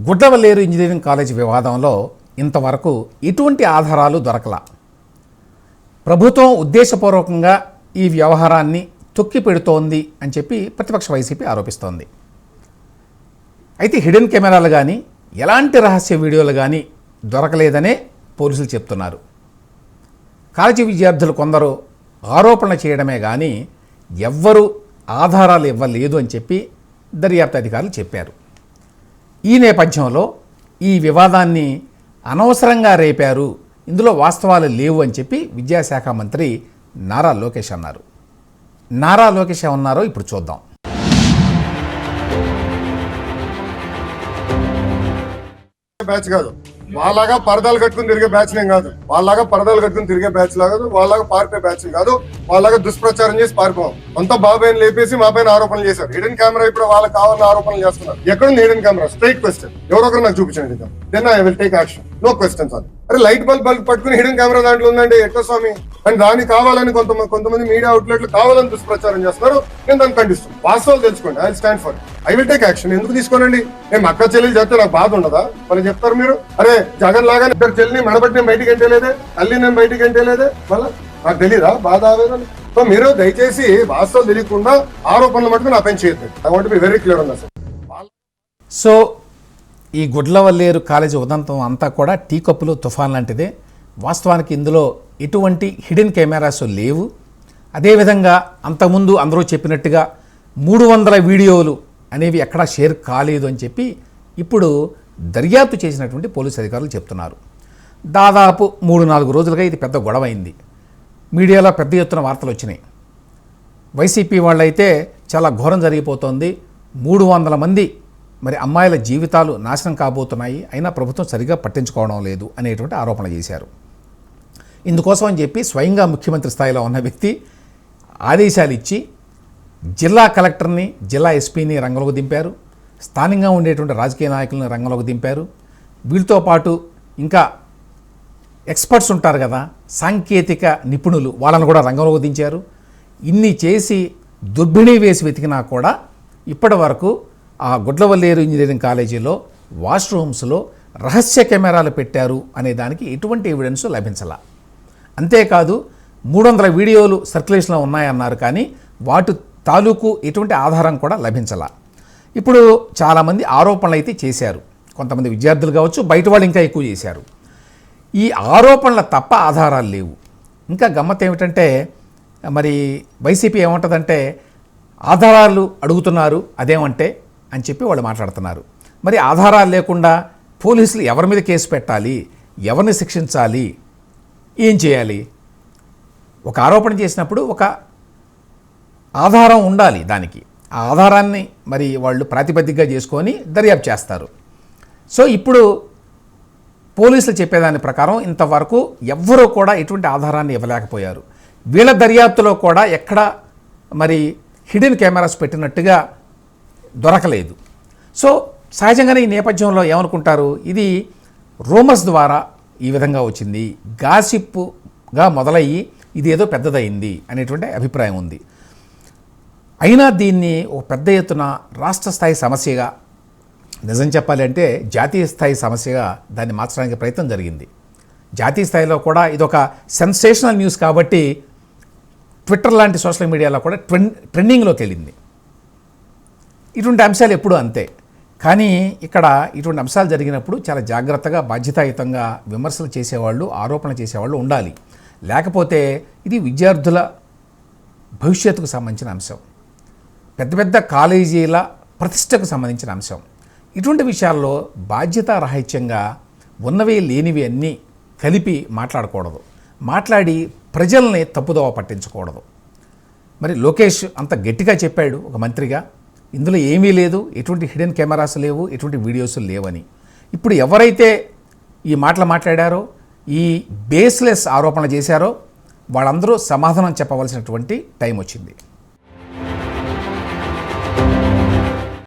Gudlavalleru engineering college వివాదంలో ఇంతవరకు ఎటువంటి ఆధారాలు దొరకలా. ప్రభుత్వం ఉద్దేశపూర్వకంగా ఈ వ్యవహారాన్ని తొక్కిపెడుతోంది అని చెప్పి ప్రతిపక్ష వైసీపీ ఆరోపిస్తోంది. అయితే హిడెన్ కెమెరాలు కానీ ఎలాంటి రహస్య వీడియోలు కానీ దొరకలేదనే పోలీసులు చెప్తున్నారు. కాలేజీ విద్యార్థులు కొందరు ఆరోపణలు చేయడమే కానీ ఎవ్వరూ ఆధారాలు ఇవ్వలేదు అని చెప్పి దర్యాప్తు అధికారులు చెప్పారు. ఈ నేపథ్యంలో ఈ వివాదాన్ని అనవసరంగా రేపారు, ఇందులో వాస్తవాలు లేవు అని చెప్పి విద్యాశాఖ మంత్రి నారా లోకేష్ అన్నారు. నారా లోకేష్ ఏమన్నారో ఇప్పుడు చూద్దాం. బ్యాచ్ కాదు, వాళ్ళలాగా పరదాలు కట్టుకుని తిరిగే బ్యాచ్ నేను కాదు, వాళ్ళలాగా పరదాలు కట్టుకుని తిరిగే బ్యాచ్ కాదు, వాళ్ళలాగా పారిపోయే బ్యాచ్ కాదు, వాళ్ళలాగా దుష్ప్రచారం చేసి పారిపోం. అంతా బాబాయ్ని లేపేసి మా పైన ఆరోపణలు చేశారు. హిడెన్ కెమెరా ఇప్పుడు వాళ్ళకి కావాలని ఆరోపణలు చేస్తున్నారు. ఎక్కడుంది హిడెన్ కెమెరా? Straight question. ఎవరొకరు నాకు చూపించండి, then I will take action. No questions on. అరే లైట్ బల్బ్ పట్టుకుని హిడెన్ కెమెరా దాంట్లో ఉందండి ఎట్లా స్వామి అని దానికి కావాలని కొంతమంది మీడియా అవుట్లెట్లు కావాలని దుష్ప్రచారం చేస్తున్నారు. నేను దాన్ని ఖండిస్తాను. వాస్తవాలు తెలుసుకోండి. I stand for, I will take action. ఎందుకు తీసుకోనండి? నేను అక్క చెల్లెలు చెప్తే నాకు బాధ ఉండదా? మరి చెప్తారు మీరు, అరే జగన్ లాగా ఇద్దరు చెల్లిని మెడబట్టి నేను బయటికి ఎంటలేదే, తల్లి నేను బయటికి ఎంటలేదే, మళ్ళీ నాకు తెలీదా బాధ ఆవేదన? సో మీరు దయచేసి వాస్తవాలు తెలియకుండా ఆరోపణలు మటుకు నా పైన చేయొద్దు. I want be very clear ఉంది. సో ఈ గుడ్లవల్లేరు కాలేజీ ఉదంతం అంతా కూడా టీ కప్పులు తుఫాన్ లాంటిదే. వాస్తవానికి ఇందులో ఎటువంటి హిడెన్ కెమెరాస్ లేవు. అదేవిధంగా అంతకుముందు అందరూ చెప్పినట్టుగా 300 వీడియోలు అనేవి ఎక్కడా షేర్ కాలేదు అని చెప్పి ఇప్పుడు దర్యాప్తు చేసినటువంటి పోలీసు అధికారులు చెప్తున్నారు. దాదాపు 3-4 రోజులుగా ఇది పెద్ద గొడవ అయింది. మీడియాలో పెద్ద ఎత్తున వార్తలు వచ్చినాయి. వైసీపీ వాళ్ళైతే చాలా ఘోరం జరిగిపోతోంది, 300 మంది మరి అమ్మాయిల జీవితాలు నాశనం కాబోతున్నాయి, అయినా ప్రభుత్వం సరిగా పట్టించుకోవడం లేదు అనేటువంటి ఆరోపణ చేశారు. ఇందుకోసం అని చెప్పి స్వయంగా ముఖ్యమంత్రి స్థాయిలో ఉన్న వ్యక్తి ఆదేశాలు ఇచ్చి జిల్లా కలెక్టర్ని, జిల్లా ఎస్పీని రంగంలోకి దింపారు. స్థానికంగా ఉండేటువంటి రాజకీయ నాయకులను రంగంలోకి దింపారు. వీళ్ళతో పాటు ఇంకా ఎక్స్పర్ట్స్ ఉంటారు కదా, సాంకేతిక నిపుణులు, వాళ్ళను కూడా రంగంలోకి దించారు. ఇన్ని చేసి దుర్భిణి వేసి వెతికినా కూడా ఇప్పటి వరకు ఆ గుడ్లవల్లేరు ఇంజనీరింగ్ కాలేజీలో వాష్రూమ్స్లో రహస్య కెమెరాలు పెట్టారు అనే దానికి ఎటువంటి ఎవిడెన్స్ లభించాల. అంతేకాదు 300 వీడియోలు సర్క్యులేషన్లో ఉన్నాయన్నారు, కానీ వాటి తాలూకు ఎటువంటి ఆధారం కూడా లభించాల. ఇప్పుడు చాలామంది ఆరోపణలు అయితే చేశారు, కొంతమంది విద్యార్థులు కావచ్చు, బయట వాళ్ళు ఇంకా ఎక్కువ చేశారు. ఈ ఆరోపణల తప్ప ఆధారాలు లేవు. ఇంకా గమ్మత్ ఏమిటంటే మరి వైసీపీ ఏమంటుందంటే ఆధారాలు అడుగుతున్నారు అదేమంటే అని చెప్పి వాళ్ళు మాట్లాడుతున్నారు. మరి ఆధారాలు లేకుండా పోలీసులు ఎవరి మీద కేసు పెట్టాలి, ఎవరిని శిక్షించాలి, ఏం చేయాలి? ఒక ఆరోపణ చేసినప్పుడు ఒక ఆధారం ఉండాలి. దానికి ఆ ఆధారాన్ని మరి వాళ్ళు ప్రాతిపదికగా చేసుకొని దర్యాప్తు చేస్తారు. సో ఇప్పుడు పోలీసులు చెప్పేదాని ప్రకారం ఇంతవరకు ఎవ్వరూ కూడా ఎటువంటి ఆధారాన్ని ఇవ్వలేకపోయారు. వీళ్ళ దర్యాప్తులో కూడా ఎక్కడ మరి హిడెన్ కెమెరాస్ పెట్టినట్టుగా దొరకలేదు. సో సహజంగానే ఈ నేపథ్యంలో ఏమనుకుంటారు, ఇది రూమర్స్ ద్వారా ఈ విధంగా వచ్చింది, గాసిప్గా మొదలయ్యి ఇది ఏదో పెద్దదైంది అనేటువంటి అభిప్రాయం ఉంది. అయినా దీన్ని ఒక పెద్ద ఎత్తున రాష్ట్ర స్థాయి సమస్యగా, నిజం చెప్పాలి అంటే జాతీయ స్థాయి సమస్యగా దాన్ని మార్చడానికి ప్రయత్నం జరిగింది. జాతీయ స్థాయిలో కూడా ఇదొక సెన్సేషనల్ న్యూస్ కాబట్టి ట్విట్టర్ లాంటి సోషల్ మీడియాలో కూడా ట్రెండింగ్లోకి వెళ్ళింది. ఇటువంటి అంశాలు ఎప్పుడూ అంతే. కానీ ఇక్కడ ఇటువంటి అంశాలు జరిగినప్పుడు చాలా జాగ్రత్తగా, బాధ్యతాయుతంగా విమర్శలు చేసేవాళ్ళు, ఆరోపణలు చేసేవాళ్ళు ఉండాలి. లేకపోతే ఇది విద్యార్థుల భవిష్యత్తుకు సంబంధించిన అంశం, పెద్ద పెద్ద కాలేజీల ప్రతిష్టకు సంబంధించిన అంశం. ఇటువంటి విషయాల్లో బాధ్యతారాహిత్యంగా ఉన్నవి లేనివి అన్నీ కలిపి మాట్లాడకూడదు, మాట్లాడి ప్రజల్ని తప్పుదోవ పట్టించకూడదు. మరి లోకేష్ అంత గట్టిగా చెప్పాడు ఒక మంత్రిగా, ఇందులో ఏమీ లేదు, ఎటువంటి హిడెన్ కెమెరాస్ లేవు, ఎటువంటి వీడియోస్ లేవని. ఇప్పుడు ఎవరైతే ఈ మాటలు మాట్లాడారో, ఈ బేస్లెస్ ఆరోపణలు చేశారో వాళ్ళందరూ సమాధానం చెప్పవలసినటువంటి టైం వచ్చింది.